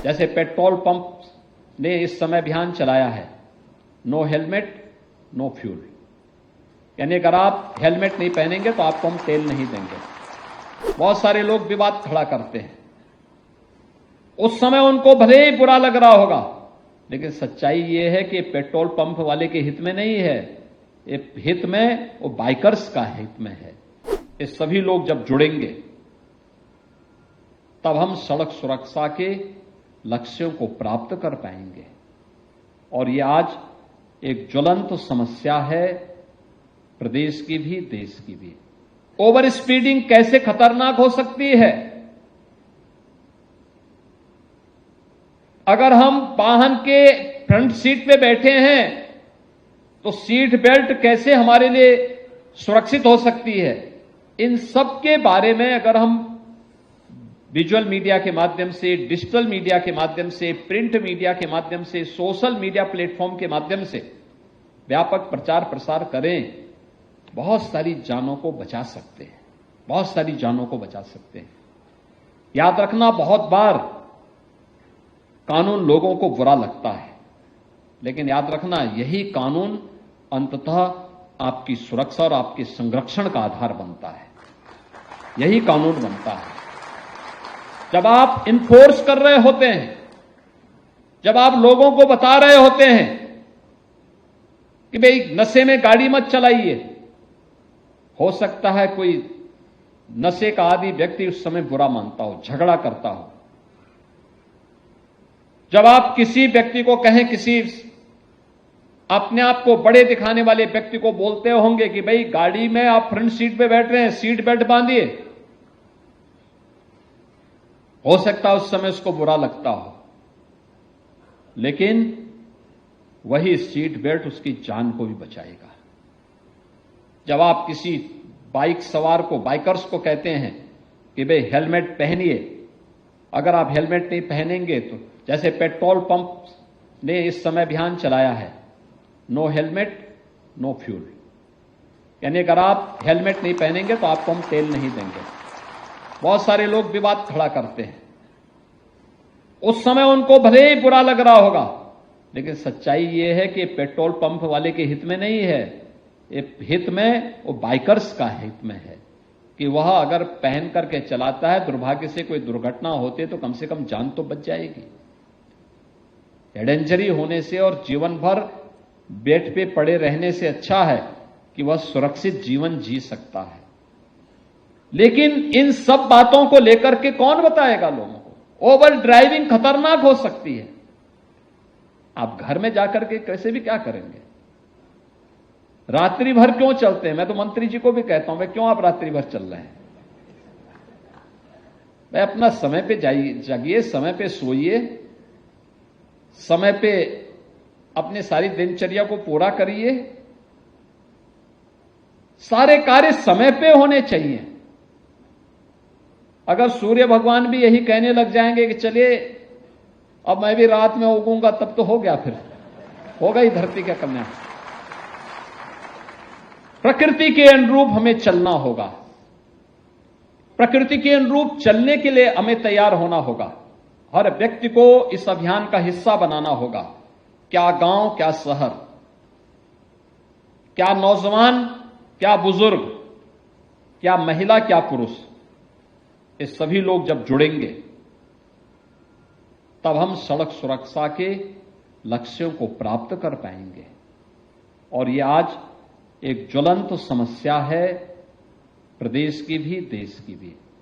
जैसे petrol pump ने इस समय अभियान चलाया है, नो हेलमेट नो फ्यूल, यानी अगर आप हेलमेट नहीं पहनेंगे तो आपको हम तेल नहीं देंगे। बहुत सारे लोग विवाद खड़ा करते हैं, उस समय उनको भले ही बुरा लग रहा होगा, लेकिन सच्चाई ये है कि पेट्रोल पंप वाले के हित में नहीं है, ये हित में वो बाइकर्स का हित में है। ये सभी लोग जब जुड़ेंगे तब हम सड़क सुरक्षा के लक्ष्यों को प्राप्त कर पाएंगे। और ये आज एक ज्वलंत समस्या है, प्रदेश की भी देश की भी। ओवर स्पीडिंग कैसे खतरनाक हो सकती है? अगर हम वाहन के फ्रंट सीट पे बैठे हैं तो सीट बेल्ट कैसे हमारे लिए सुरक्षित हो सकती है? इन सब के बारे में अगर हम विजुअल मीडिया के माध्यम से, डिजिटल मीडिया के माध्यम से, प्रिंट मीडिया के माध्यम से, सोशल मीडिया प्लेटफॉर्म के माध्यम से व्यापक प्रचार प्रसार करें, बहुत सारी जानों को बचा सकते हैं, बहुत सारी जानों को बचा सकते हैं। याद रखना, बहुत बार कानून लोगों को बुरा लगता है, लेकिन याद रखना यही कानून अंततः आपकी सुरक्षा और आपके संरक्षण का आधार बनता है। यही कानून बनता है। जब आप इन्फोर्स कर रहे होते हैं, जब आप लोगों को बता रहे होते हैं कि भाई नशे में गाड़ी मत चलाइए, हो सकता है कोई नशे का आदी व्यक्ति उस समय बुरा मानता हो, झगड़ा करता हो। जब आप किसी व्यक्ति को कहें, किसी अपने आप को बड़े दिखाने वाले व्यक्ति को बोलते होंगे कि भाई गाड़ी में आप फ्रंट सीट पे बैठ रहे हैं, सीट बेल्ट बांधिए, हो सकता है उस समय उसको बुरा लगता हो, लेकिन वही सीट बेल्ट उसकी जान को भी बचाएगा। जब आप किसी बाइक सवार को, बाइकर्स को कहते हैं कि भाई हेलमेट पहनिए, अगर आप हेलमेट नहीं पहनेंगे तो, जैसे पेट्रोल पंप ने इस समय अभियान चलाया है, नो हेलमेट नो फ्यूल, यानी अगर आप हेलमेट नहीं पहनेंगे तो आपको हम तेल नहीं देंगे। बहुत सारे लोग विवाद खड़ा करते हैं, उस समय उनको भले ही बुरा लग रहा होगा, लेकिन सच्चाई ये है कि पेट्रोल पंप वाले के हित में नहीं है, ये हित में वो बाइकर्स का हित में है कि वह अगर पहन करके चलाता है, दुर्भाग्य से कोई दुर्घटना होती है तो कम से कम जान तो बच जाएगी। हेड इंजरी होने से और जीवन भर बेड पे पड़े रहने से अच्छा है कि वह सुरक्षित जीवन जी सकता है। लेकिन इन सब बातों को लेकर के कौन बताएगा लोगों को? ओवर ड्राइविंग खतरनाक हो सकती है। आप घर में जाकर के कैसे भी क्या करेंगे? रात्रि भर क्यों चलते हैं? मैं तो मंत्री जी को भी कहता हूं, भाई क्यों आप रात्रि भर चल रहे हैं? भाई अपना समय पे जागिए, समय पे सोइए, समय पे अपने सारी दिनचर्या को पूरा करिए। सारे कार्य समय पे होने चाहिए। अगर सूर्य भगवान भी यही कहने लग जाएंगे कि चलिए अब मैं भी रात में उगूंगा, तब तो हो गया, फिर हो गई धरती का कन्या। प्रकृति के अनुरूप हमें चलना होगा। प्रकृति के अनुरूप चलने के लिए हमें तैयार होना होगा। हर व्यक्ति को इस अभियान का हिस्सा बनाना होगा। क्या गांव, क्या शहर, क्या नौजवान, क्या बुजुर्ग, क्या महिला, क्या पुरुष, ये सभी लोग जब जुड़ेंगे तब हम सड़क सुरक्षा के लक्ष्यों को प्राप्त कर पाएंगे। और ये आज एक ज्वलंत समस्या है, प्रदेश की भी देश की भी।